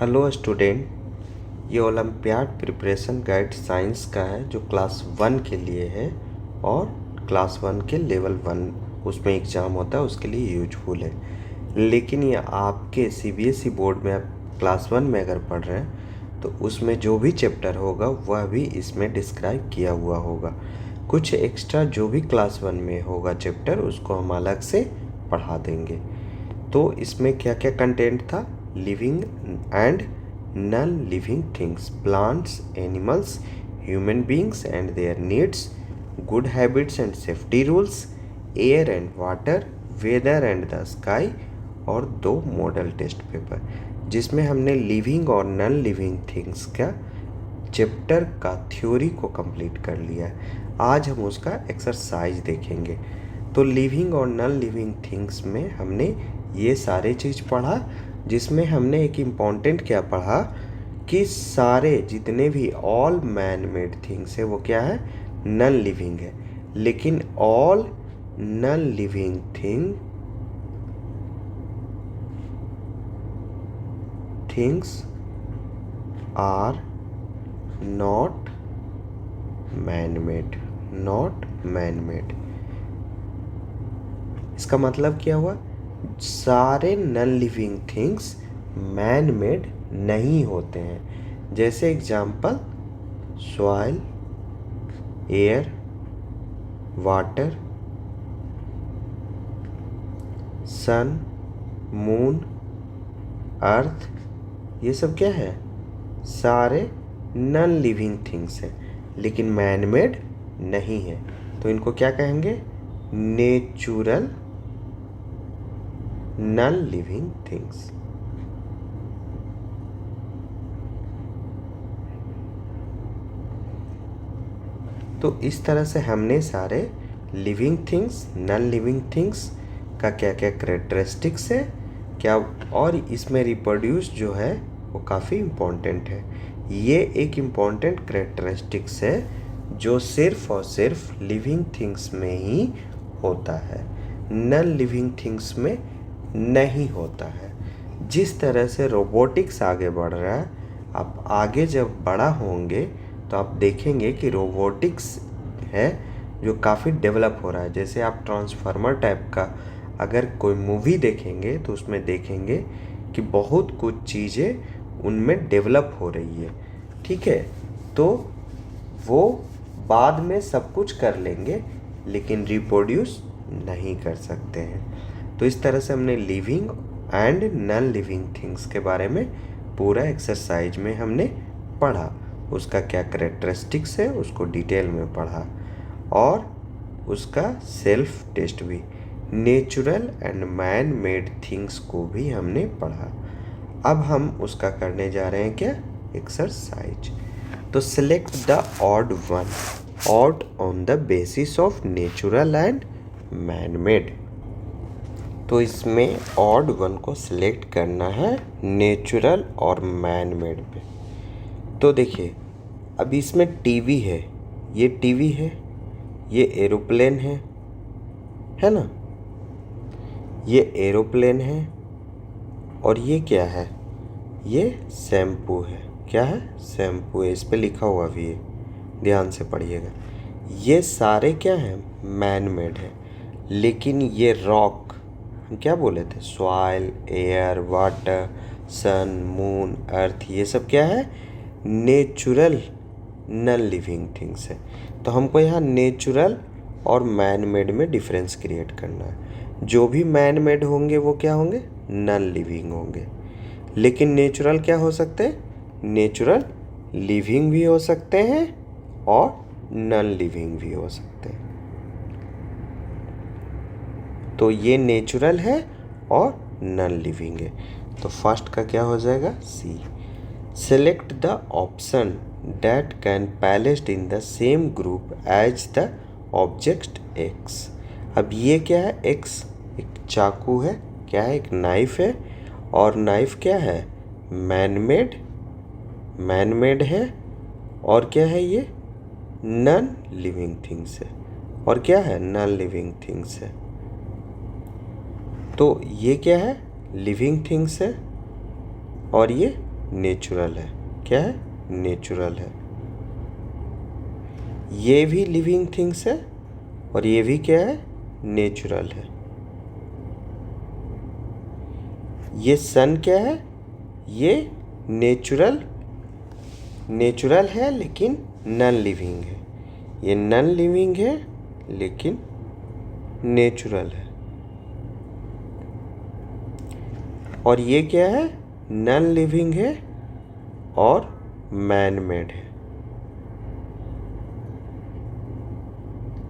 Hello student, ये olympiad preparation guide science का है जो क्लास 1 के लिए है और क्लास 1 के लेवल 1 उसमें एग्ज़ाम होता है उसके लिए यूजफुल है। लेकिन ये आपके सीबीएसई बोर्ड में आप क्लास 1 में अगर पढ़ रहे हैं तो उसमें जो भी चैप्टर होगा वह भी इसमें डिस्क्राइब किया हुआ होगा। कुछ एक्स्ट्रा जो भी क्लास 1 में होगा चैप्टर उसको हम अलग से पढ़ा देंगे। तो इसमें क्या क्या कंटेंट था? Living and non living things, plants, animals, human beings and their needs, good habits and safety rules, air and water, weather and the sky और 2 मॉडल टेस्ट पेपर, जिसमें हमने लिविंग और नॉन लिविंग थिंग्स का chapter का theory को complete कर लिया है। आज हम उसका एक्सरसाइज देखेंगे। तो लिविंग और नॉन लिविंग थिंग्स में हमने ये सारे चीज़ पढ़ा, जिसमें हमने एक इम्पॉर्टेंट क्या पढ़ा कि सारे जितने भी ऑल मैन मेड थिंग्स है वो क्या है? नॉन लिविंग है। लेकिन all non living things are not man made. इसका मतलब क्या हुआ? सारे non living things man made नहीं होते हैं। जैसे example soil, air, water, sun, moon, earth, ये सब क्या है? सारे नॉन लिविंग थिंग्स हैं लेकिन मैन मेड नहीं है। तो इनको क्या कहेंगे? Natural non living things. तो इस तरह से हमने सारे living things, non living things का क्या क्या कैरेक्टरिस्टिक्स है क्या, और इसमें रिप्रोड्यूस जो है वो काफ़ी इम्पोर्टेंट है। ये एक इम्पॉर्टेंट कैरेक्टरिस्टिक्स है जो सिर्फ और सिर्फ लिविंग थिंग्स में ही होता है, नॉन लिविंग थिंग्स में नहीं होता है। जिस तरह से रोबोटिक्स आगे बढ़ रहा है, आप आगे जब बड़ा होंगे तो आप देखेंगे कि रोबोटिक्स है जो काफ़ी डेवलप हो रहा है। जैसे आप ट्रांसफार्मर टाइप का अगर कोई मूवी देखेंगे तो उसमें देखेंगे कि बहुत कुछ चीज़ें उनमें डेवलप हो रही है, ठीक है। तो वो बाद में सब कुछ कर लेंगे लेकिन रिप्रोड्यूस नहीं कर सकते हैं। तो इस तरह से हमने living and non living things के बारे में पूरा एक्सरसाइज में हमने पढ़ा। उसका क्या कैरेक्टरिस्टिक्स है उसको डिटेल में पढ़ा और उसका सेल्फ टेस्ट भी, natural and man made things को भी हमने पढ़ा। अब हम उसका करने जा रहे हैं क्या? एक्सरसाइज। तो select the odd one, odd on the basis of natural and man made. तो इसमें ऑड वन को सिलेक्ट करना है नेचुरल और मैन मेड पे। तो देखिए, अब इसमें टीवी है, ये टीवी है, ये एरोप्लेन है ना, ये एरोप्लेन है और ये क्या है? ये शैम्पू है। क्या है? शैम्पू है, इस पे लिखा हुआ भी है, ध्यान से पढ़िएगा। ये सारे क्या हैं? मैन मेड है। लेकिन ये रॉक हम क्या बोले थे? Soil, air, water, sun, moon, earth, ये सब क्या है? नेचुरल नॉन लिविंग थिंग्स है। तो हमको यहाँ नेचुरल और मैन मेड में डिफरेंस क्रिएट करना है। जो भी मैन मेड होंगे वो क्या होंगे? नॉन लिविंग होंगे। लेकिन नेचुरल क्या हो सकते हैं? नेचुरल लिविंग भी हो सकते हैं और नॉन लिविंग भी हो सकते हैं। तो ये नेचुरल है और नॉन लिविंग है। तो फर्स्ट का क्या हो जाएगा? C. Select the option that can placed in the same group as the object X. अब ये क्या है? एक्स एक चाकू है, क्या है? एक नाइफ है, और नाइफ क्या है? मैन मेड है, और क्या है? ये नॉन लिविंग थिंग्स है, और क्या है? नॉन लिविंग थिंग्स है। तो ये क्या है? लिविंग थिंग्स है और ये नेचुरल है। क्या है? नेचुरल है। ये भी लिविंग थिंग्स है और ये भी क्या है? नेचुरल है। ये सन क्या है? ये नेचुरल है लेकिन नॉन लिविंग है। ये नॉन लिविंग है लेकिन नेचुरल है। और ये क्या है? नॉन लिविंग है और मैन मेड है।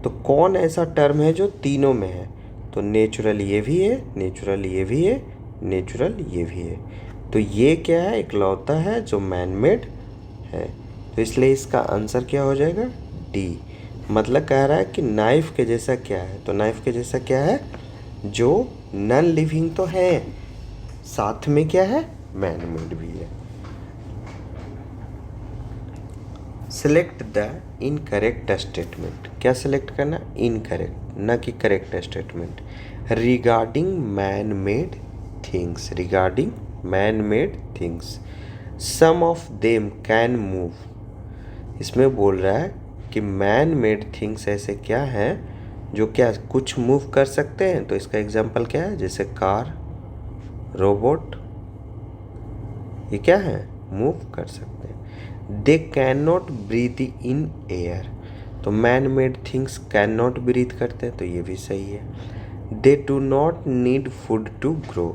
तो कौन ऐसा टर्म है जो तीनों में है? तो नेचुरल ये भी है, नेचुरल ये भी है, नेचुरल ये भी है। तो ये क्या है? इकलौता है जो मैन मेड है। तो इसलिए इसका आंसर क्या हो जाएगा? डी। मतलब कह रहा है कि नाइफ के जैसा क्या है? तो नाइफ के जैसा क्या है? जो नॉन लिविंग तो है, साथ में क्या है? मैन मेड भी है। Select the incorrect statement. क्या सिलेक्ट करना? इनकरेक्ट, ना कि correct statement. Regarding man made things, regarding man made things, some of them can move. इसमें बोल रहा है कि मैन मेड थिंग्स ऐसे क्या हैं जो क्या कुछ मूव कर सकते हैं। तो इसका एग्जांपल क्या है? जैसे कार, रोबोट, ये क्या है? मूव कर सकते हैं। They can not breathe in air. तो man made things can not breathe करते हैं, तो ये भी सही है। They do not need food to grow.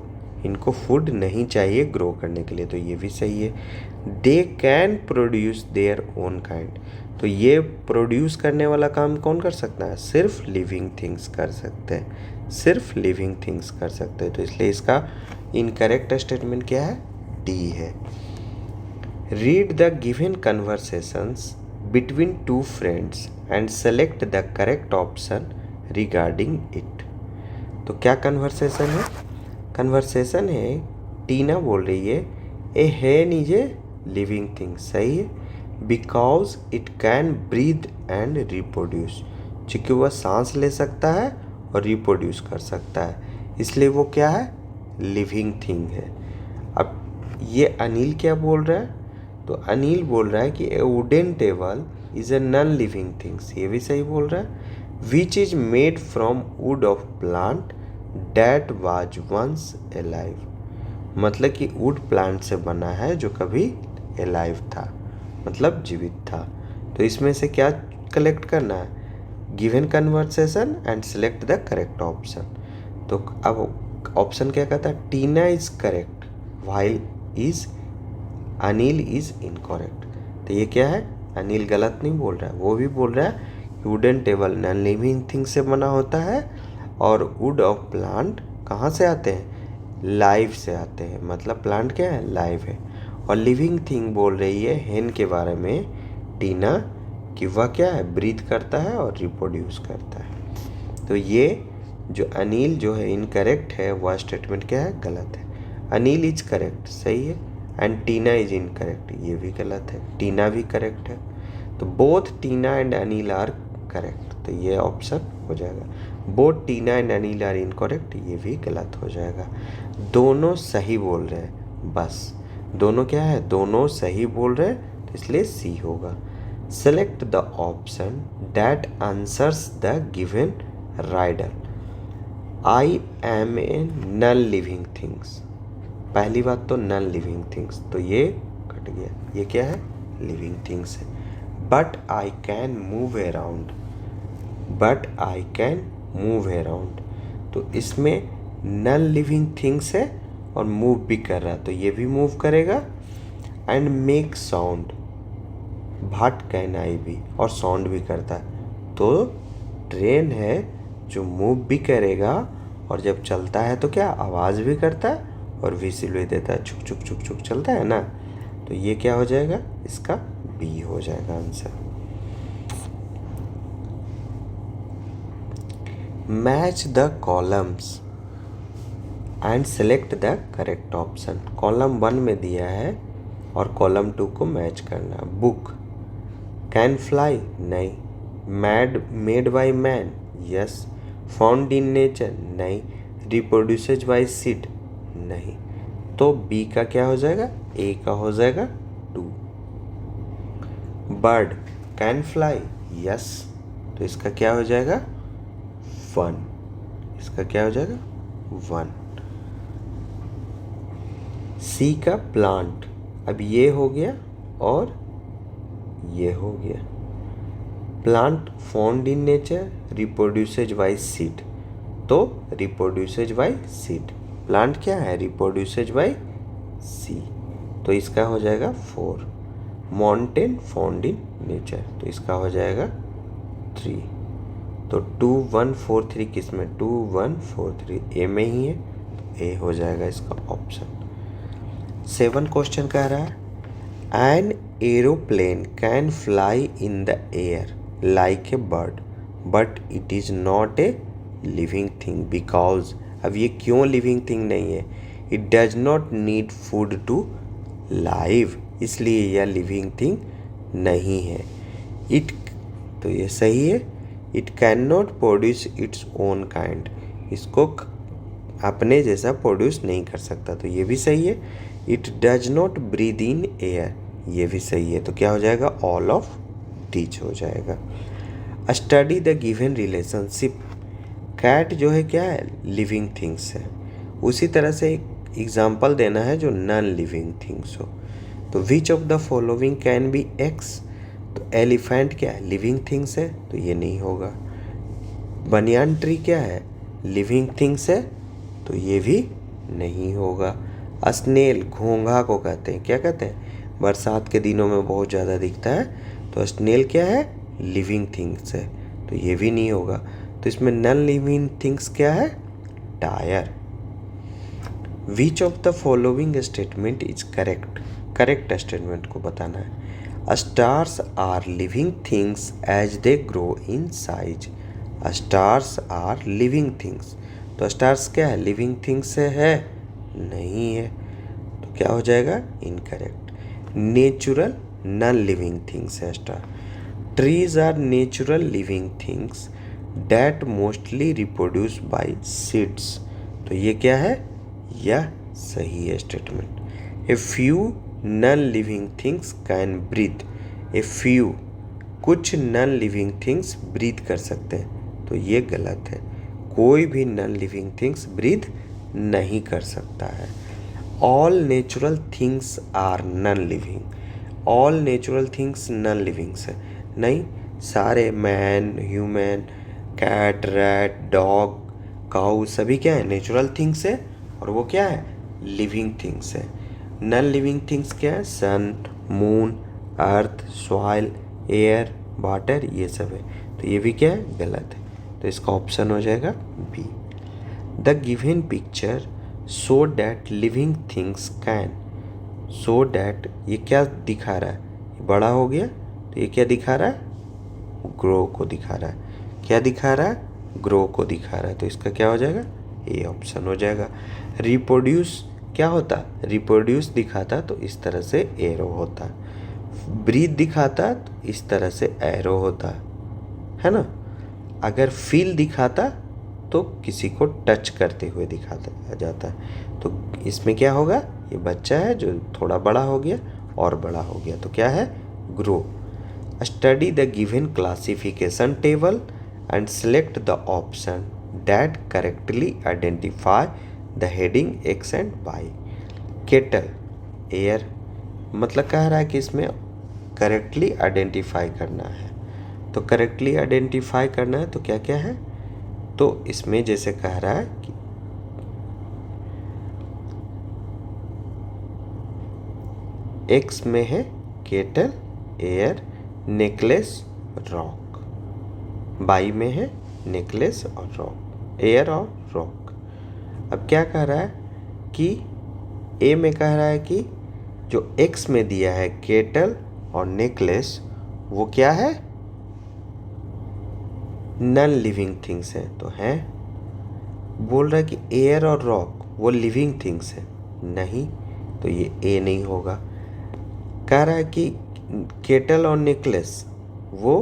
इनको फूड नहीं चाहिए ग्रो करने के लिए, तो ये भी सही है। They can produce their own kind. तो ये प्रोड्यूस करने वाला काम कौन कर सकता है? सिर्फ लिविंग थिंग्स कर सकते हैं, सिर्फ लिविंग थिंग्स कर सकते हैं। तो इसलिए इसका इनकरेक्ट स्टेटमेंट क्या है? डी है। Read the given conversations between two friends and select the correct option regarding it. तो क्या कन्वर्सेशन है? कन्वर्सेशन है, टीना बोल रही है ए हेन इज ए लिविंग थिंग। सही है। Because it can breathe and reproduce. चूँकि वह सांस ले सकता है और रिप्रोड्यूस कर सकता है, इसलिए वो क्या है? लिविंग थिंग है। अब ये अनिल क्या बोल रहा है? तो अनिल बोल रहा है कि a wooden table is a non living things. ये भी सही बोल रहा है। Which is made from wood of plant that was once alive. मतलब कि वुड प्लांट से बना है जो कभी एलाइव था, मतलब जीवित था। तो इसमें से क्या कलेक्ट करना है? Given conversation and select the correct option. तो अब ऑप्शन क्या कहता है? Tina is correct while is Anil is incorrect. तो ये क्या है? अनिल गलत नहीं बोल रहा है, वो भी बोल रहा है कि wooden table non living thing से बना होता है और वुड ऑफ प्लांट कहाँ से आते हैं? लाइव से आते हैं। मतलब प्लांट क्या है? लाइव है। और लिविंग थिंग बोल रही है हेन के बारे में टीना कि वह क्या है? ब्रीथ करता है और रिप्रोड्यूस करता है। तो ये जो अनिल जो है इनकरेक्ट है, वह स्टेटमेंट क्या है? गलत है। अनिल इज करेक्ट सही है एंड टीना इज इनकरेक्ट, ये भी गलत है। टीना भी करेक्ट है। तो both Tina and Anil are correct, तो ये ऑप्शन हो जाएगा। Both Tina and Anil are incorrect, ये भी गलत हो जाएगा। दोनों सही बोल रहे हैं, बस दोनों क्या है? दोनों सही बोल रहे हैं, तो इसलिए सी होगा। Select the option that answers the given riddle. I am a non living things. पहली बात तो नॉन लिविंग थिंग्स, तो ये कट गया। ये क्या है? लिविंग थिंग्स है। But I can move around, but I can move around. तो इसमें नॉन लिविंग थिंग्स है और मूव भी कर रहा है, तो ये भी मूव करेगा। And make sound, but can I भी, और साउंड भी करता है। तो ट्रेन है जो मूव भी करेगा और जब चलता है तो क्या आवाज़ भी करता है और व्हिसिल भी देता है, छुक छुक छुक छुक चलता है ना। तो ये क्या हो जाएगा? इसका बी हो जाएगा answer. Match the columns and select the correct option. Column 1 में दिया है और कॉलम 2 को मैच करना। बुक, कैन फ्लाई, नहीं। Made by man, yes. Found in nature, नहीं। रिप्रोड्यूसेज बाय सीड, नहीं। तो बी का क्या हो जाएगा, ए का हो जाएगा 2। बर्ड कैन फ्लाई, यस, तो इसका क्या हो जाएगा 1, इसका क्या हो जाएगा 1। सी का प्लांट, अब ये हो गया और ये हो गया। Plant found in nature reproduces by seed, तो रिप्रोड्यूसेज बाय सीड, प्लांट क्या है रिप्रोड्यूसेज बाय सी, तो इसका हो जाएगा 4। माउंटेन फाउंड इन नेचर, तो इसका हो जाएगा 3। तो 2 1 4 3 किस में, 2 1 4 3 ए में ही है, तो ए हो जाएगा इसका ऑप्शन। 7 क्वेश्चन कह रहा है an aeroplane can fly in the air like a bird but it is not a living thing because, अब ये क्यों लिविंग थिंग नहीं है, it does not need food to live, इसलिए यह लिविंग थिंग नहीं है। इट, तो ये सही है। It can not produce its own kind, इसको अपने जैसा प्रोड्यूस नहीं कर सकता, तो ये भी सही है। It does not breathe in air, ये भी सही है, तो क्या हो जाएगा ऑल ऑफ दीज हो जाएगा। Study the given relationship, cat जो है क्या है लिविंग थिंग्स है, उसी तरह से एक एग्जाम्पल देना है जो नॉन लिविंग थिंग्स हो। तो विच of the following can be x, तो एलिफेंट क्या है लिविंग थिंग्स है, तो ये नहीं होगा। बनियान ट्री क्या है लिविंग थिंग्स है, तो ये भी नहीं होगा। स्नेल, घोंघा को कहते हैं, क्या कहते हैं, बरसात के दिनों में बहुत ज़्यादा दिखता है, तो स्नेल क्या है लिविंग थिंग्स है, तो ये भी नहीं होगा। तो इसमें नॉन लिविंग थिंग्स क्या है tyre. Which of the following statement is correct, correct statement को बताना है। Stars are living things as they grow in size, stars are living things, तो स्टार्स क्या है लिविंग थिंग्स है नहीं है, तो क्या हो जाएगा incorrect. Natural non living things है star. Trees are natural living things that mostly reproduce by seeds, तो ये क्या है यह सही है statement. A few non living things can breathe, a few कुछ नॉन लिविंग थिंग्स ब्रीथ कर सकते हैं, तो ये गलत है, कोई भी नॉन लिविंग थिंग्स ब्रीथ नहीं कर सकता है। All natural things are non living, all natural things non livings है नहीं, सारे man, human, cat, rat, dog, cow सभी क्या है नेचुरल थिंग्स है, और वो क्या है लिविंग थिंग्स है। नॉन लिविंग थिंग्स क्या है सन, मून, अर्थ, सॉइल, एयर, वाटर, ये सब है, तो ये भी क्या है गलत है, तो इसका ऑप्शन हो जाएगा B. The given picture show that living things can, show that ये क्या दिखा रहा है बड़ा हो गया, तो ये क्या दिखा रहा है ग्रो को दिखा रहा है, क्या दिखा रहा है ग्रो को दिखा रहा है, तो इसका क्या हो जाएगा ए ऑप्शन हो जाएगा। रिप्रोड्यूस क्या होता, रिप्रोड्यूस दिखाता तो इस तरह से एरो होता, ब्रीथ दिखाता तो इस तरह से एरो होता है ना, अगर फील दिखाता तो किसी को टच करते हुए दिखाता जाता है, तो इसमें क्या होगा ये बच्चा है जो थोड़ा बड़ा हो गया और बड़ा हो गया, तो क्या है grow. Study the given classification table and select the option that correctly identify the heading X and Y. Kettle air, मतलब कह रहा है कि इसमें करेक्टली आइडेंटिफाई करना है, तो करेक्टली आइडेंटिफाई करना है तो क्या क्या है, तो इसमें जैसे कह रहा है कि एक्स में है kettle, air, necklace, rock, Y में है नेकलेस और रॉक, एयर और रॉक। अब क्या कह रहा है कि ए में कह रहा है कि जो एक्स में दिया है केटल और नेकलेस वो क्या है नॉन लिविंग थिंग्स है, तो है। बोल रहा है कि एयर और रॉक वो लिविंग थिंग्स है नहीं, तो ये ए नहीं होगा। कह रहा है कि केटल और नेकलेस वो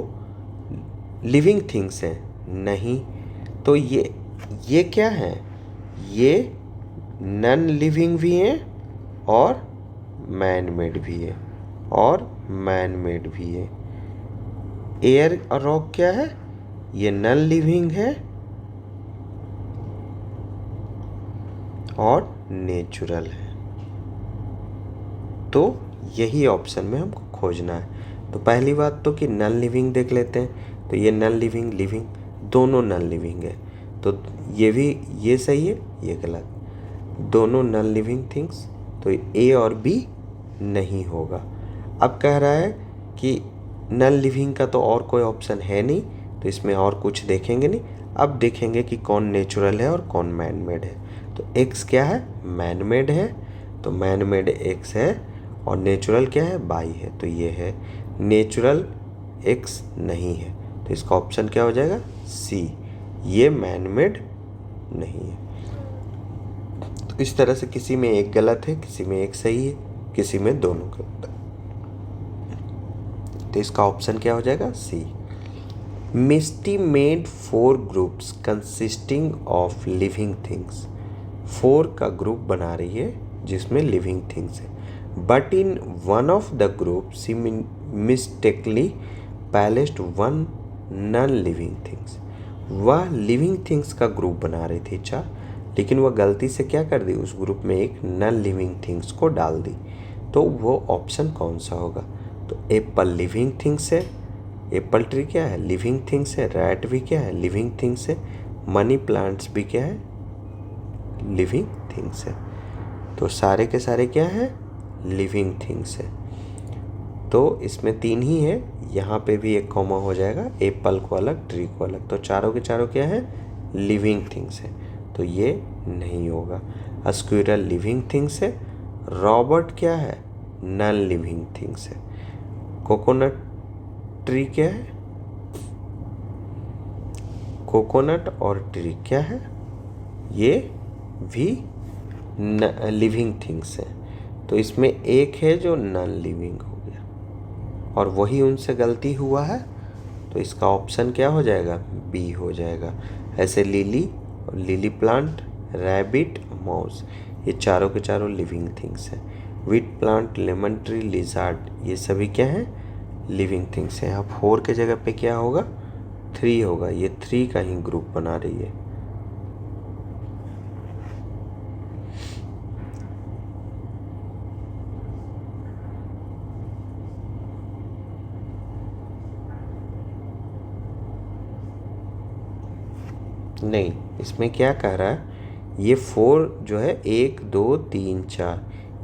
लिविंग थिंग्स है नहीं, तो ये क्या है ये नॉन लिविंग भी हैं और मैन मेड भी है, और मैन मेड भी है। एयर और रॉक क्या है? ये नॉन लिविंग है और नेचुरल है। तो यही ऑप्शन में हमको खोजना है। तो पहली बात तो कि नॉन लिविंग देख लेते हैं। तो ये नॉन लिविंग, लिविंग, दोनों नॉन लिविंग है। तो ये भी, ये सही है, ये गलत। दोनों नॉन लिविंग थिंग्स, तो ए और बी नहीं होगा। अब कह रहा है कि नॉन लिविंग का तो और कोई ऑप्शन है नहीं, तो इसमें और कुछ देखेंगे नहीं। अब देखेंगे कि कौन नेचुरल है और कौन मैन मेड है। तो एक्स क्या है? मैन मेड है, तो मैन मेड एक्स है। और नेचुरल क्या है? बाई है, तो ये है। नेचुरल एक्स नहीं है, तो इसका ऑप्शन क्या हो जाएगा? सी, ये मैन मेड नहीं है। तो इस तरह से किसी में एक गलत है, किसी में एक सही है, किसी में दोनों गलत है। तो इसका ऑप्शन क्या हो जाएगा? C. Misty made 4 groups consisting of living things. 4 का ग्रुप बना रही है जिसमें लिविंग थिंग्स है। But in one of the group she mistakenly placed one non living things. वह लिविंग थिंग्स का ग्रुप बना रही थी 4, लेकिन वह गलती से क्या कर दी? उस ग्रुप में एक नॉन लिविंग थिंग्स को डाल दी। तो वो ऑप्शन कौन सा होगा? तो एप्पल लिविंग थिंग्स है, एप्पल ट्री क्या है? लिविंग थिंग्स है। रैट भी क्या है? लिविंग थिंग्स है। मनी प्लांट्स भी क्या है? लिविंग थिंग्स है। तो सारे के सारे क्या है? लिविंग थिंग्स है। तो इसमें 3 ही है, यहाँ पे भी एक कॉमा हो जाएगा, एप्पल को अलग, ट्री को अलग। तो चारों के चारों क्या है? लिविंग थिंग्स है, तो ये नहीं होगा। स्क्विरल लिविंग थिंग्स है। रॉबर्ट क्या है? नॉन लिविंग थिंग्स है। कोकोनट ट्री क्या है? कोकोनट और ट्री क्या है? ये भी लिविंग थिंग्स है। तो इसमें एक है जो नॉन लिविंग हो गया, और वही उनसे गलती हुआ है, तो इसका ऑप्शन क्या हो जाएगा? बी हो जाएगा। ऐसे लिली और लिली प्लांट, रैबिट, माउस, ये चारों के चारों लिविंग थिंग्स हैं। Wheat plant, lemon tree, lizard, ये सभी क्या हैं? लिविंग थिंग्स हैं। यहाँ 4 के जगह पे क्या होगा? 3 होगा। ये 3 का ही ग्रुप बना रही है। नहीं, इसमें क्या कह रहा है? ये 4 जो है 1 2 3 4,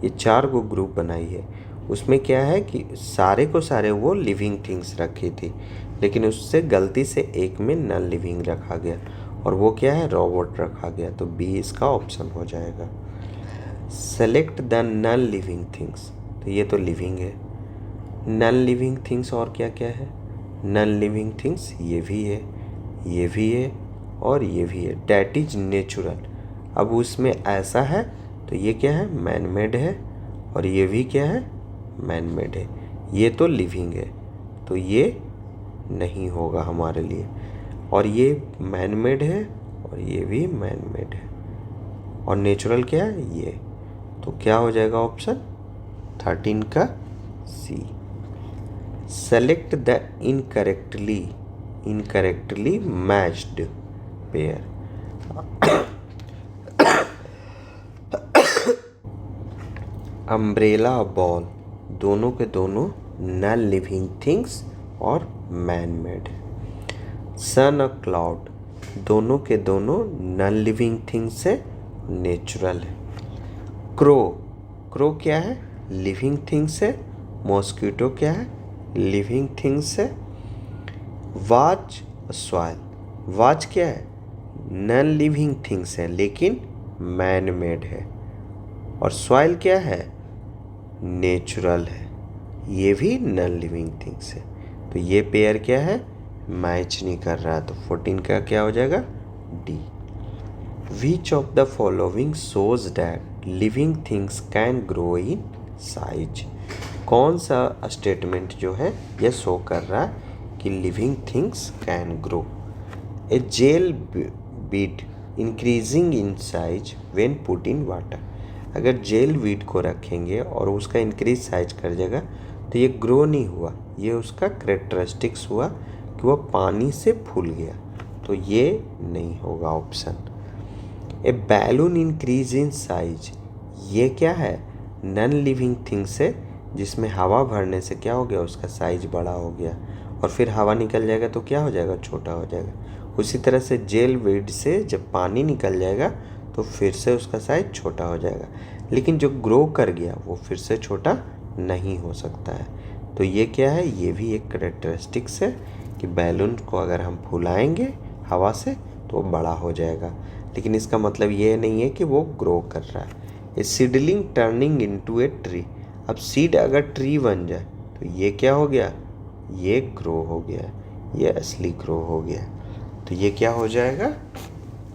ये 4 को ग्रुप बनाई है। उसमें क्या है कि सारे को सारे वो लिविंग थिंग्स रखी थी, लेकिन उससे गलती से एक में नॉन लिविंग रखा गया, और वो क्या है? रोबोट रखा गया। तो बी इसका ऑप्शन हो जाएगा। Select the non living things, तो ये तो लिविंग है। नॉन लिविंग थिंग्स और क्या क्या है? नॉन लिविंग थिंग्स ये भी है, ये भी है, और ये भी है। That is natural. अब उसमें ऐसा है, तो ये क्या है? मैन मेड है। और ये भी क्या है? मैन मेड है। ये तो लिविंग है, तो ये नहीं होगा हमारे लिए। और ये मैन मेड है, और ये भी मैन मेड है। और नेचुरल क्या है? ये। तो क्या हो जाएगा ऑप्शन 13 का C. Select the incorrectly matched pair. Umbrella, ball, दोनों के दोनों नॉन लिविंग थिंग्स और मैन मेड है। सन और क्लाउड, दोनों के दोनों नॉन लिविंग थिंग्स से नेचुरल है। क्रो क्या है? लिविंग थिंग्स है। मॉस्किटो क्या है? लिविंग थिंग्स है। वाच, सॉइल, वाच क्या है? नॉन लिविंग थिंग्स है लेकिन मैन मेड है। और सॉइल क्या है? नेचुरल है, ये भी नॉन लिविंग थिंग्स है। तो ये पेयर क्या है? मैच नहीं कर रहा। तो 14 का क्या हो जाएगा? D. Which of the following shows that living things can grow in size. कौन सा स्टेटमेंट जो है ये शो कर रहा है कि living things can grow? A gel bead increasing in size when put in water. अगर जेल वीड को रखेंगे और उसका इंक्रीज साइज कर जाएगा तो ये ग्रो नहीं हुआ, ये उसका कैरेक्टरिस्टिक्स हुआ कि वो पानी से फूल गया, तो ये नहीं होगा option. A balloon increase in size, ये क्या है, नॉन लिविंग थिंग से जिसमें हवा भरने से क्या हो गया, उसका साइज बड़ा हो गया और फिर हवा निकल जाएगा तो क्या हो जाएगा, छोटा हो जाएगा। उसी तरह से जेल वीड से जब पानी निकल जाएगा तो फिर से उसका साइज छोटा हो जाएगा, लेकिन जो ग्रो कर गया वो फिर से छोटा नहीं हो सकता है। तो ये क्या है, ये भी एक कैरेक्टरिस्टिक्स है कि बैलून को अगर हम फुलाएंगे हवा से तो वो बड़ा हो जाएगा, लेकिन इसका मतलब ये नहीं है कि वो ग्रो कर रहा है। A seedling turning into a tree, अब सीड अगर ट्री बन जाए तो ये क्या हो गया, ये ग्रो हो गया, ये असली ग्रो हो गया। तो ये क्या हो जाएगा,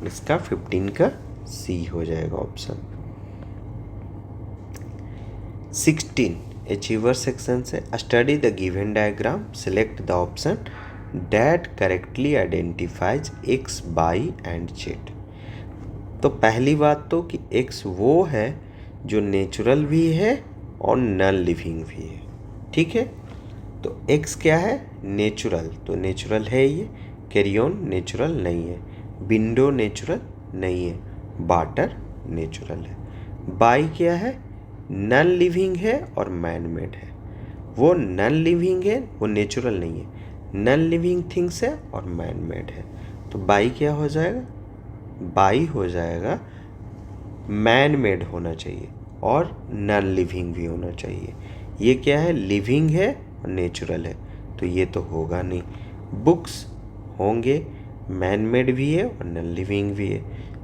इसका 15 का सी हो जाएगा ऑप्शन। 16 अचीवर सेक्शन से study the given diagram, select the option that correctly identifies X Y and Z. तो पहली बात तो कि एक्स वो है जो नेचुरल भी है और नॉन लिविंग भी है, ठीक है। तो एक्स क्या है, नेचुरल, तो नेचुरल है ये, कैरियन नेचुरल नहीं है, विंडो नेचुरल नहीं है, वाटर नेचुरल है। वाई क्या है, नॉन लिविंग है और मैन मेड है, वो नॉन लिविंग है, वो नेचुरल नहीं है, नॉन लिविंग थिंग्स है और मैन मेड है। तो बाई क्या हो जाएगा, बाई हो जाएगा मैन मेड होना चाहिए और नॉन लिविंग भी होना चाहिए। ये क्या है, लिविंग है और नेचुरल है, तो ये तो होगा नहीं। बुक्स होंगे, मैन मेड भी है और नॉन लिविंग भी है।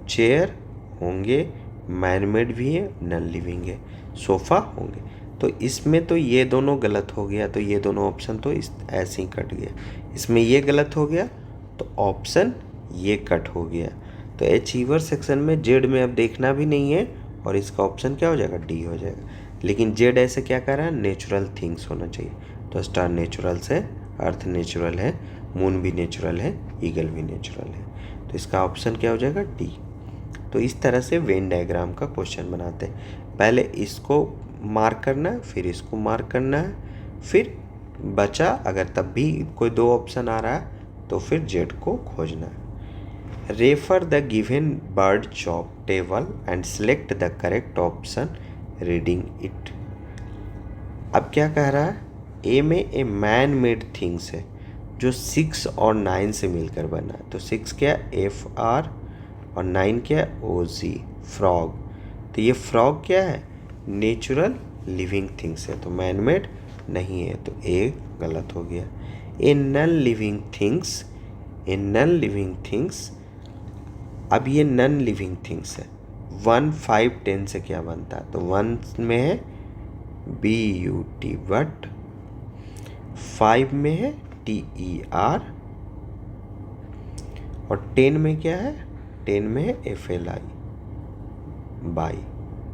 चेयर होंगे, मैन मेड भी है, नॉन लिविंग है। सोफ़ा होंगे, तो इसमें तो ये दोनों गलत हो गया, तो ये दोनों ऑप्शन तो इस ऐसे ही कट गया। इसमें ये गलत हो गया तो ऑप्शन ये कट हो गया। तो अचीवर सेक्शन में जेड में अब देखना भी नहीं है और इसका ऑप्शन क्या हो जाएगा, डी हो जाएगा। लेकिन जेड ऐसे क्या कर रहा है, नेचुरल थिंग्स होना चाहिए, तो स्टार नेचुरल से, अर्थ नेचुरल है, मून भी नेचुरल है, ईगल भी नेचुरल है, तो इसका ऑप्शन क्या हो जाएगा, डी। तो इस तरह से वेन डायग्राम का क्वेश्चन बनाते हैं। पहले इसको मार्क करना है, फिर इसको मार्क करना है, फिर बचा अगर तब भी कोई दो ऑप्शन आ रहा है तो फिर जेड को खोजना है। Refer the given bird chop table and select the correct option reading it. अब क्या कह रहा है, ए में ए मैन मेड थिंग्स है जो 6 और 9 से मिलकर बना है। तो 6 क्या, एफ आर, और 9 क्या, ओ जी, फ्रॉग। तो ये फ्रॉग क्या है, नेचुरल लिविंग थिंग्स है, तो मैन मेड नहीं है, तो ए गलत हो गया। ए नॉन लिविंग थिंग्स, ए नॉन लिविंग थिंग्स, अब ये नॉन लिविंग थिंग्स है। 1, 5, 10 से क्या बनता है, तो 1 में है बी यू टी बट, 5 में है टी ई आर, और 10 में क्या है, 10 में है एफ एल आई, बाई।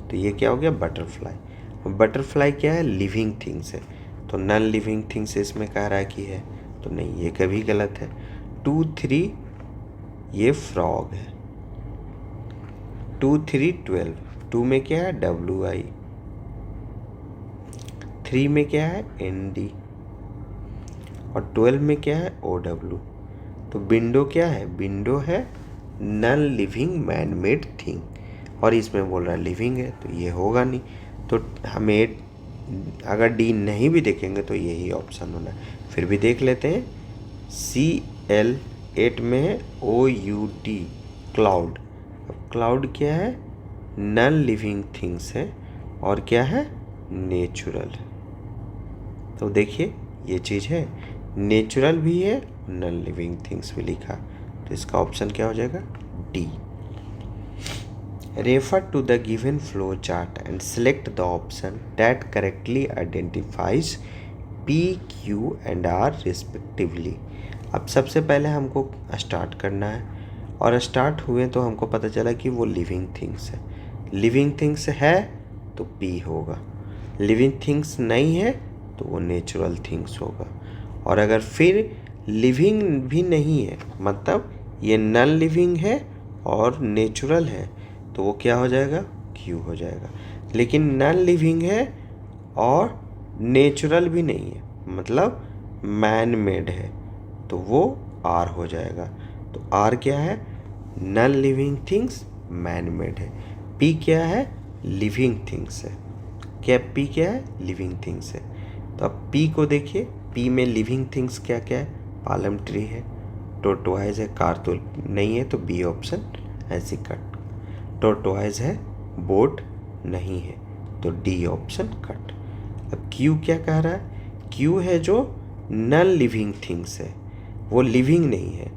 तो ये क्या हो गया, बटरफ्लाई। बटरफ्लाई क्या है, लिविंग थिंग्स है, तो नॉन लिविंग थिंग्स इसमें कह रहा है कि है, तो नहीं, ये कभी गलत है। 2, 3 ये फ्रॉग है, 2, 3, 12, 2 में क्या है, डब्ल्यू आई, 3 में क्या है, एन डी, और 12 में क्या है, ओ डब्ल्यू। तो विंडो क्या है, विंडो है non living man made thing, और इसमें बोल रहा है लिविंग है, तो ये होगा नहीं। तो हमें अगर डी नहीं भी देखेंगे तो यही ऑप्शन होना है। फिर भी देख लेते हैं, सी एल 8 में है ओ यू डी, क्लाउड। अब क्लाउड क्या है, नॉन लिविंग थिंग्स है और क्या है, नेचुरल है। तो देखिए ये चीज़ है, नेचुरल भी है, नॉन लिविंग थिंग्स भी लिखा, तो इसका ऑप्शन क्या हो जाएगा, D. Refer to the given flow chart and select the option that correctly identifies P, Q and R respectively. अब सबसे पहले हमको स्टार्ट करना है, और स्टार्ट हुए तो हमको पता चला कि वो लिविंग थिंग्स है। लिविंग थिंग्स है तो पी होगा, लिविंग थिंग्स नहीं है तो वो नेचुरल थिंग्स होगा। और अगर फिर लिविंग भी नहीं है, मतलब ये नॉन लिविंग है और नेचुरल है, तो वो क्या हो जाएगा, क्यू हो जाएगा। लेकिन नॉन लिविंग है और नेचुरल भी नहीं है, मतलब मैन मेड है, तो वो आर हो जाएगा। तो आर क्या है? Non living things, man made है। पी क्या है? लिविंग थिंग्स है। क्या पी क्या है? लिविंग थिंग्स है। तो अब पी को देखिए, पी में लिविंग थिंग्स क्या क्या है? पालम ट्री है, टोटवाइज है, कार तो नहीं है तो बी ऑप्शन ऐसे कट। टोटवाइज है, बोट नहीं है तो डी ऑप्शन कट। अब क्यू क्या कह रहा है? क्यू है जो नॉन लिविंग थिंग्स है, वो लिविंग नहीं है,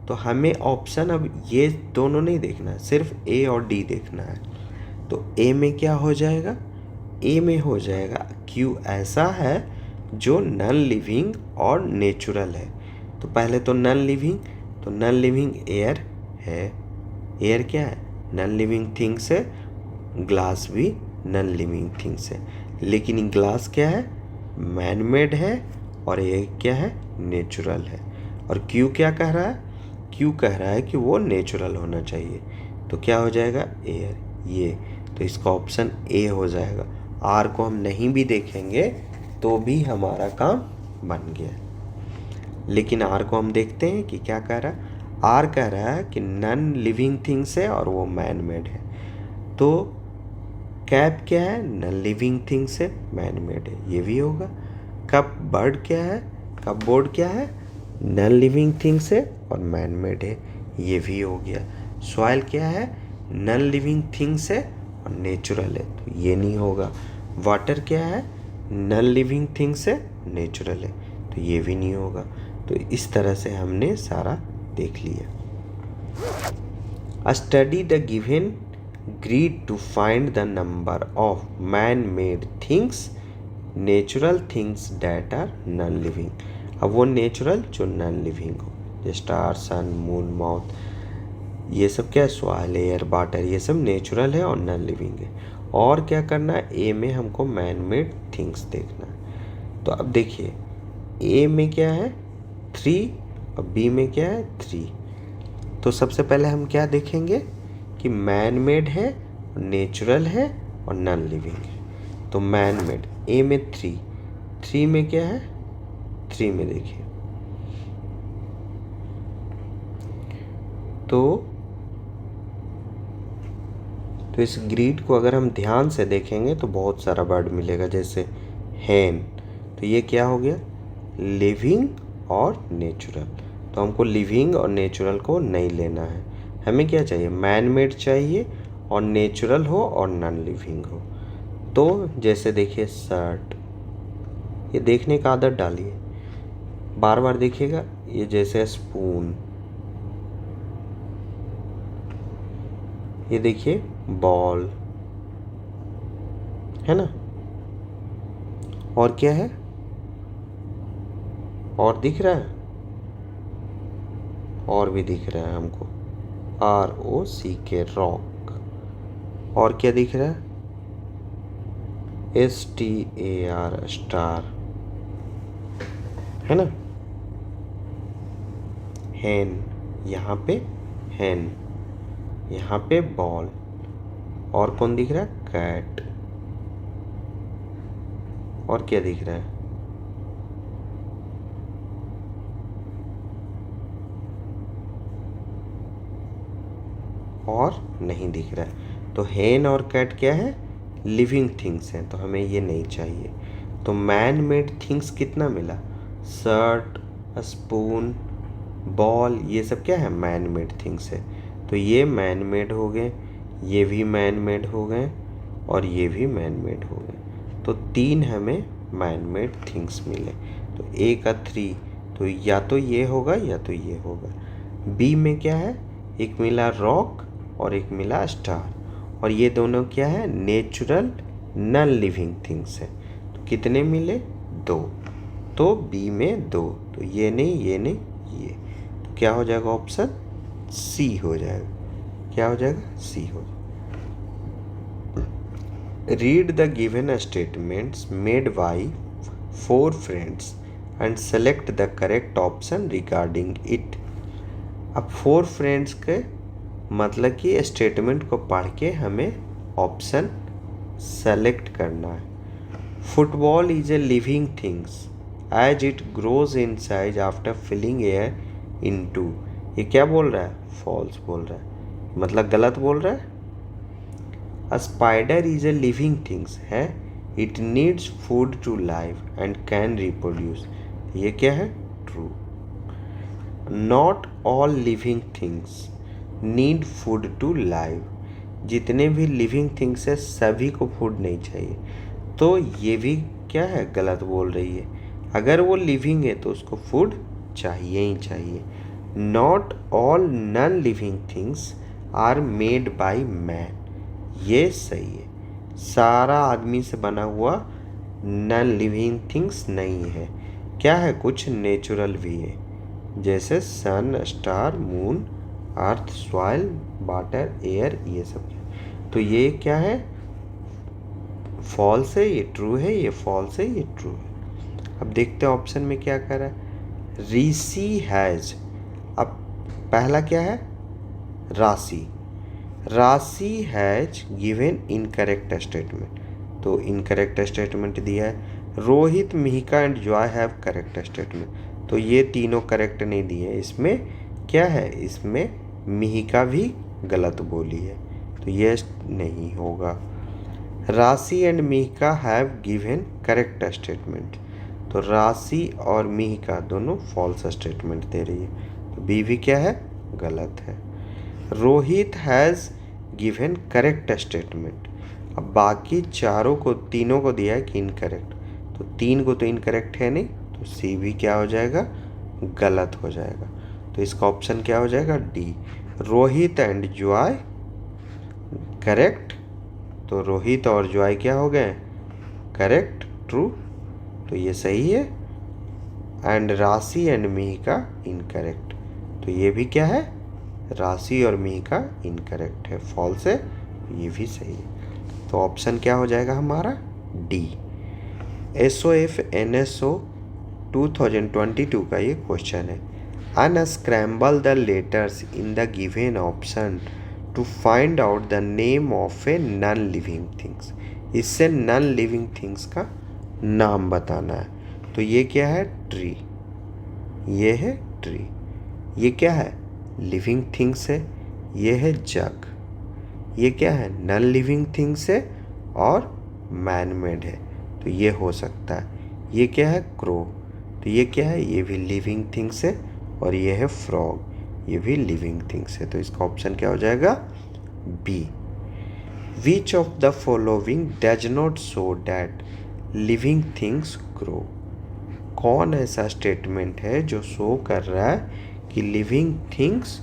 तो हमें ऑप्शन अब ये दोनों नहीं देखना है, सिर्फ ए और डी देखना है। तो ए में क्या हो जाएगा? ए में हो जाएगा क्यू ऐसा है जो नॉन लिविंग और नेचुरल है। तो पहले तो नॉन लिविंग, तो नॉन लिविंग एयर है। एयर क्या है? नॉन लिविंग थिंग्स है। ग्लास भी नॉन लिविंग थिंग्स है, लेकिन ग्लास क्या है? मैन मेड है और ये क्या है? नेचुरल है। और क्यू क्या कह रहा है? क्यू कह रहा है कि वो नेचुरल होना चाहिए, तो क्या हो जाएगा? एयर, ये, तो इसका ऑप्शन ए हो जाएगा। आर को हम नहीं भी देखेंगे तो भी हमारा काम बन गया। लेकिन आर को हम देखते हैं कि क्या कह रहा है। आर कह रहा है कि नॉन लिविंग थिंग्स है और वो मैन मेड है। तो कैप क्या है? नॉन लिविंग थिंग्स है, मैन मेड है, ये भी होगा। कप बर्ड क्या है? कप बोर्ड क्या है? नॉन लिविंग थिंग्स है और मैन मेड है, ये भी हो गया। सॉइल क्या है? नॉन लिविंग थिंग्स है और नेचुरल है, तो ये नहीं होगा। वाटर क्या है? नॉन लिविंग थिंग्स है, नेचुरल है, तो ये भी नहीं होगा। तो इस तरह से हमने सारा देख लिया। Study the given grid to find the number of man made things, natural things that are non living. अब वो नेचुरल जो नॉन लिविंग हो, स्टार, सन, मून, माउथ, ये सब क्या है? सॉइल, एयर, वाटर, ये सब नेचुरल है और नॉन लिविंग है। और क्या करना है? ए में हमको मैन मेड थिंग्स देखना है। तो अब देखिए, ए में क्या है? 3 और बी में क्या है? 3। तो सबसे पहले हम क्या देखेंगे कि मैन मेड है, नेचुरल है और नॉन लिविंग है। तो मैन मेड, ए में 3 में क्या है? 3 में देखिए तो इस ग्रीड को अगर हम ध्यान से देखेंगे तो बहुत सारा वर्ड मिलेगा, जैसे हैन, तो ये क्या हो गया? लिविंग और नेचुरल। तो हमको लिविंग और नेचुरल को नहीं लेना है, हमें क्या चाहिए? मैन मेड चाहिए और नेचुरल हो और नॉन लिविंग हो। तो जैसे देखिए शर्ट, ये देखने का आदत डालिए, बार बार देखिएगा। ये जैसे स्पून, ये देखिए बॉल, है ना? और क्या है? और दिख रहा है? और भी दिख रहा है हमको, ROCK, रॉक। और क्या दिख रहा है? STAR, स्टार, है ना? हैन, यहाँ पे हैन, यहाँ पे बॉल। और कौन दिख रहा है? कैट। और क्या दिख रहा है? और नहीं दिख रहा है। तो हैन और कैट क्या है? लिविंग थिंग्स हैं, तो हमें ये नहीं चाहिए। तो मैन मेड थिंग्स कितना मिला? शर्ट, स्पून, बॉल, ये सब क्या है? मैन मेड थिंग्स है। तो ये मैन मेड हो गए, ये भी मैन मेड हो गए और ये भी मैन मेड हो गए। तो 3 हमें मैन मेड थिंग्स मिले। तो ए का 3, तो या तो ये होगा या तो ये होगा। बी में क्या है? एक मिला रॉक और एक मिला स्टार, और ये दोनों क्या है? नेचुरल नॉन लिविंग थिंग्स है। तो कितने मिले? 2। तो बी में 2, तो ये नहीं, ये नहीं, ये, तो क्या हो जाएगा? ऑप्शन सी हो जाएगा। क्या हो जाएगा? सी हो जाएगा। Read the given statements made by 4 friends and select the correct option regarding it. अब 4 फ्रेंड्स के मतलब कि स्टेटमेंट को पढ़ के हमें ऑप्शन सेलेक्ट करना है। Football is a living things as it grows in size after filling air into. ये क्या बोल रहा है? फॉल्स बोल रहा है, मतलब गलत बोल रहा है। A spider is a living things है, it needs food to live and can reproduce. ये क्या है? True. Not all living things need food to live. जितने भी लिविंग थिंग्स है सभी को फूड नहीं चाहिए, तो ये भी क्या है? गलत बोल रही है। अगर वो लिविंग है तो उसको फूड चाहिए ही चाहिए। Not all non living things are made by man. ये सही है। सारा आदमी से बना हुआ नॉन लिविंग थिंग्स नहीं है। क्या है? कुछ नेचुरल भी है, जैसे सन, स्टार, मून, अर्थ, सॉइल, वाटर, एयर, ये सब। तो ये क्या है? फॉल्स है, ये ट्रू है, ये फॉल्स है, ये ट्रू है। अब देखते हैं ऑप्शन में क्या कर रहा है। ऋषि हैज। अब पहला क्या है? राशि। राशि हैज गिवन इनकरेक्ट स्टेटमेंट, तो इनकरेक्ट स्टेटमेंट दिया है। Rohit, Mihika and Joy have correct statement, तो ये तीनों करेक्ट नहीं दिए। इसमें क्या है? इसमें मिहिका भी गलत बोली है, तो ये नहीं होगा। राशि and Mihika have given correct statement, तो राशि और मिहिका दोनों फॉल्स स्टेटमेंट दे रही है, तो बी भी क्या है? गलत है। Rohit has given correct statement. अब बाकी चारों को, तीनों को दिया है कि इनकरेक्ट, तो तीन को तो इनकरेक्ट है नहीं, तो सी भी क्या हो जाएगा? गलत हो जाएगा। तो इसका ऑप्शन क्या हो जाएगा? D. Rohit and Joy correct, तो रोहित और जॉय क्या हो गए? करेक्ट, ट्रू, तो ये सही है। एंड राशि एंड मिहिका इनकरेक्ट, तो ये भी क्या है? राशि और मिहिका इनकरेक्ट है, फॉल्स है, ये भी सही है। तो ऑप्शन क्या हो जाएगा हमारा? डी। SOF NSO 2022 का ये क्वेश्चन है। Unscramble the letters in the given option to find out the name of a non living things. इससे नॉन लिविंग थिंग्स का नाम बताना है। तो ये क्या है? ट्री। ये है ट्री। ये क्या है? लिविंग थिंग्स है। ये है जग। ये क्या है? नॉन लिविंग थिंग्स है और मैन मेड है, तो ये हो सकता है। ये क्या है? क्रो, तो ये क्या है? ये भी लिविंग थिंग्स है। और ये है फ्रॉग, ये भी लिविंग थिंग्स है, तो इसका ऑप्शन क्या हो जाएगा? B. Which of the following does not show that living things grow. कौन ऐसा स्टेटमेंट है जो शो कर रहा है कि living things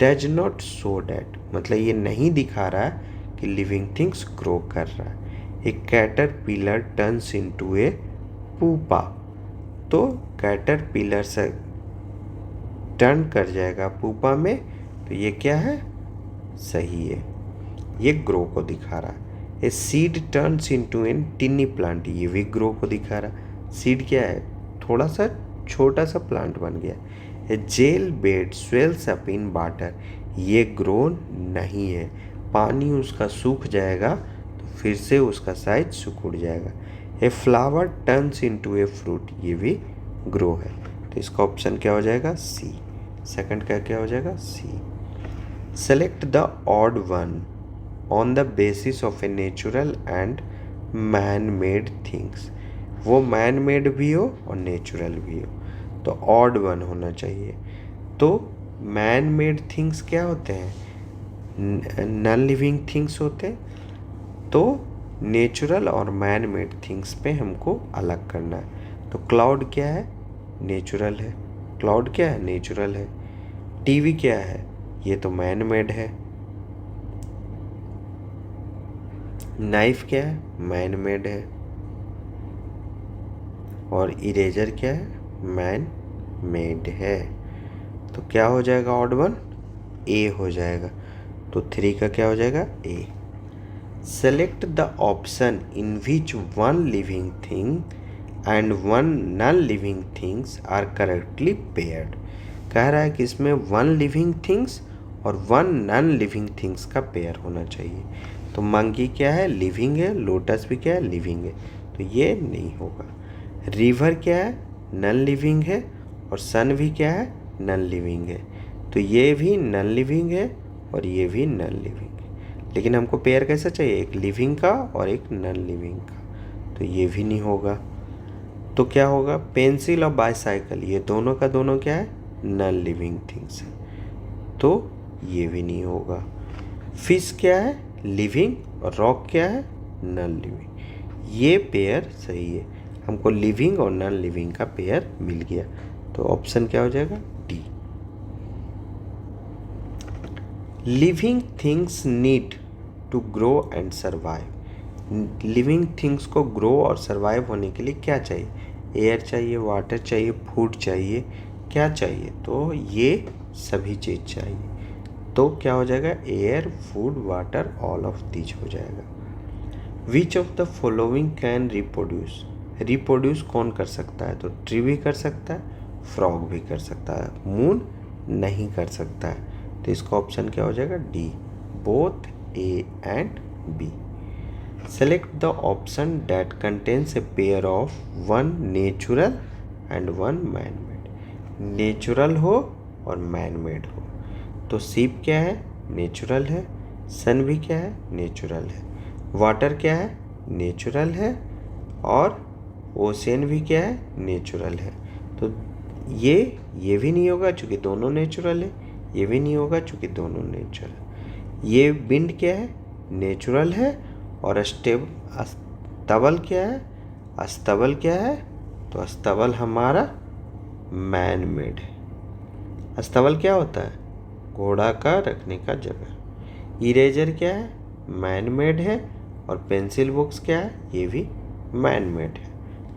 does not show that, मतलब ये नहीं दिखा रहा है कि लिविंग थिंग्स ग्रो कर रहा है। एक कैटरपिलर टर्न्स इनटू ए पूपा, तो कैटरपिलर से टर्न कर जाएगा पूपा में, तो ये क्या है? सही है, ये ग्रो को दिखा रहा है। A seed turns into an tiny plant, ये भी ग्रो को दिखा रहा है। सीड क्या है? थोड़ा सा छोटा सा प्लांट बन गया। A gel bead swells up in water, ये ग्रो नहीं है, पानी उसका सूख जाएगा तो फिर से उसका साइज सिकुड़ जाएगा। A flower turns into a fruit, ये भी ग्रो है, तो इसका ऑप्शन क्या हो जाएगा? सी। सेकंड का क्या हो जाएगा? C. Select the odd one on the basis of a natural and man made things. वो मैन मेड भी हो और नेचुरल भी हो, तो ऑड वन होना चाहिए। तो मैन मेड थिंग्स क्या होते हैं? नॉन लिविंग थिंग्स होते हैं। तो नेचुरल और मैन मेड थिंग्स पे हमको अलग करना है। तो क्लाउड क्या है? नेचुरल है। क्लाउड क्या है? नेचुरल है। टीवी क्या है? ये तो मैन मेड है। नाइफ क्या है? मैन मेड है। और इरेजर क्या है? मैन मेड है। तो क्या हो जाएगा? ऑड वन ए हो जाएगा। तो 3 का क्या हो जाएगा? A. Select the option in which one living thing and one non living things are correctly paired. कह रहा है कि इसमें वन लिविंग थिंग्स और वन नॉन लिविंग थिंग्स का पेयर होना चाहिए। तो मंकी क्या है, लिविंग है, लोटस भी क्या है, लिविंग है, तो ये नहीं होगा। रिवर क्या है, नॉन लिविंग है, और सन भी क्या है, नॉन लिविंग है, तो ये भी नॉन लिविंग है और ये भी नॉन लिविंग है। लेकिन हमको पेयर कैसा चाहिए, एक लिविंग का और एक नॉन लिविंग का, तो ये भी नहीं होगा। तो क्या होगा, पेंसिल और बाईसाइकिल ये दोनों का दोनों क्या है, नॉन लिविंग थिंग्स है, तो ये भी नहीं होगा। फिश क्या है, लिविंग, और रॉक क्या है, नॉन लिविंग। ये पेयर सही है, हमको लिविंग और नॉन लिविंग का पेयर मिल गया, तो ऑप्शन क्या हो जाएगा, D. Living things need to grow and survive. Living things को ग्रो और सर्वाइव होने के लिए क्या चाहिए, एयर चाहिए, वाटर चाहिए, फूड चाहिए, क्या चाहिए, तो ये सभी चीज़ चाहिए, तो क्या हो जाएगा, air, food, water, all of these हो जाएगा। विच of the following can reproduce, reproduce कौन कर सकता है, तो ट्री भी कर सकता है, फ्रॉग भी कर सकता है, मून नहीं कर सकता है, तो इसका ऑप्शन क्या हो जाएगा, D, both A and B. Select the option that contains a pair of one natural and one man made. Natural हो और मैन मेड हो, तो सीप क्या है, नेचुरल है, सन भी क्या है, नेचुरल है, वाटर क्या है, नेचुरल है, और ओशियन भी क्या है, नेचुरल है, तो ये भी नहीं होगा चूँकि दोनों नेचुरल है, ये भी नहीं होगा चूँकि दोनों नेचुरल। ये विंड क्या है, नेचुरल है, और अस्तबल क्या है, अस्तबल क्या है, तो अस्तबल हमारा मैन मेड है। अस्तबल क्या होता है, घोड़ा का रखने का जगह। इरेजर क्या है, मैन मेड है, और पेंसिल बॉक्स क्या है, ये भी मैन मेड है,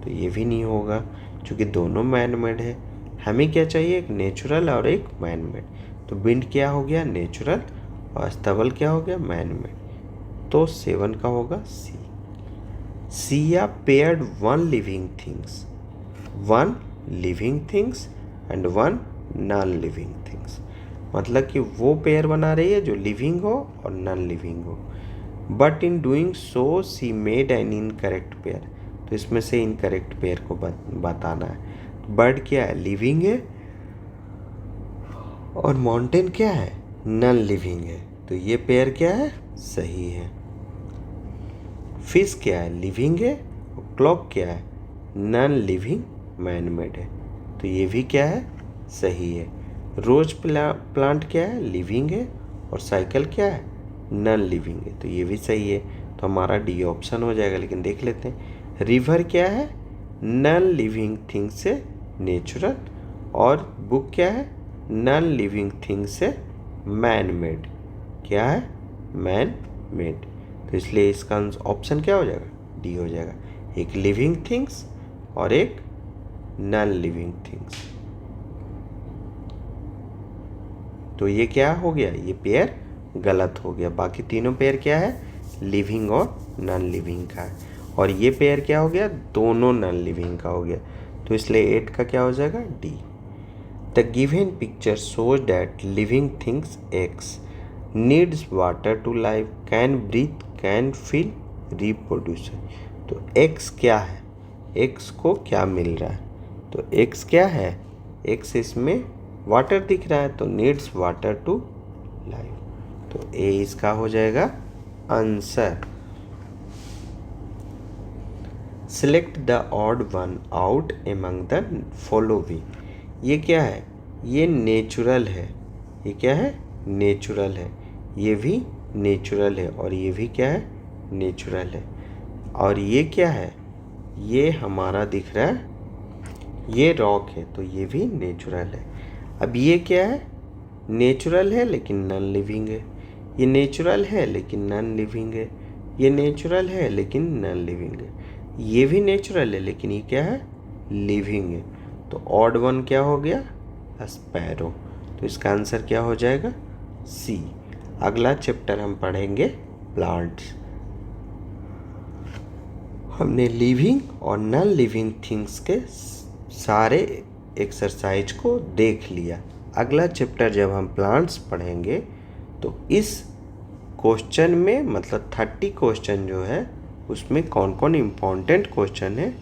तो ये भी नहीं होगा क्योंकि दोनों मैन मेड है। हमें क्या चाहिए, एक नेचुरल और एक मैन मेड, तो विंड क्या हो गया, नेचुरल, और अस्तबल क्या हो गया, मैन मेड, तो 7 का होगा C. Siya paired one living things, one living things and one non living things, मतलब कि वो पेयर बना रही है जो लिविंग हो और नॉन लिविंग हो, but in doing so C made an incorrect pair, तो इसमें से इनकरेक्ट पेयर को बताना है। बर्ड क्या है, लिविंग है, और माउंटेन क्या है, नॉन लिविंग है, तो ये पेयर क्या है, सही है। फिश क्या है, लिविंग है, और क्लॉक क्या है, नॉन लिविंग मैन मेड है, तो ये भी क्या है, सही है। रोज प्लांट क्या है, लिविंग है, और साइकिल क्या है, नॉन लिविंग है, तो ये भी सही है, तो हमारा डी ऑप्शन हो जाएगा। लेकिन देख लेते हैं, रिवर क्या है, नॉन लिविंग थिंग से नेचुरल, और बुक क्या है, नॉन लिविंग थिंग से मैन मेड, क्या है, मैन मेड, तो इसलिए इसका ऑप्शन क्या हो जाएगा, डी हो जाएगा, एक लिविंग थिंग्स और एक नॉन लिविंग थिंग्स। तो ये क्या हो गया, ये पेयर गलत हो गया, बाकी तीनों पेयर क्या है, लिविंग और नॉन लिविंग का है, और ये पेयर क्या हो गया, दोनों नॉन लिविंग का हो गया, तो इसलिए 8 का क्या हो जाएगा, D. The given picture shows that living things X needs water to live, can breathe, can feel, reproduce. तो एक्स क्या है, एक्स को क्या मिल रहा है, तो एक्स क्या है, एक्स इसमें वाटर दिख रहा है, तो नीड्स वाटर टू लाइव, तो ए इसका हो जाएगा answer. Select the odd one out among the following, ये क्या है, ये नेचुरल है, ये क्या है, नेचुरल है, ये भी नेचुरल है, और ये भी क्या है, नेचुरल है, और ये क्या है, ये हमारा दिख रहा है, ये रॉक है, तो ये भी नेचुरल है। अब ये क्या है, नेचुरल है लेकिन नॉन लिविंग है, ये नेचुरल है लेकिन नॉन लिविंग है, ये नेचुरल है लेकिन नॉन लिविंग है, ये भी नेचुरल है लेकिन ये क्या है, लिविंग है, तो ऑड वन क्या हो गया, स्पैरो, तो इसका आंसर क्या हो जाएगा, सी। अगला चैप्टर हम पढ़ेंगे प्लांट्स। हमने लिविंग और नॉन लिविंग थिंग्स के सारे एक्सरसाइज को देख लिया। अगला चैप्टर जब हम प्लांट्स पढ़ेंगे तो इस क्वेश्चन में मतलब 30 क्वेश्चन जो है उसमें कौन कौन इम्पोर्टेंट क्वेश्चन है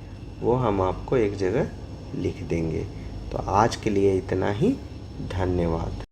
वो हम आपको एक जगह लिख देंगे। तो आज के लिए इतना ही, धन्यवाद।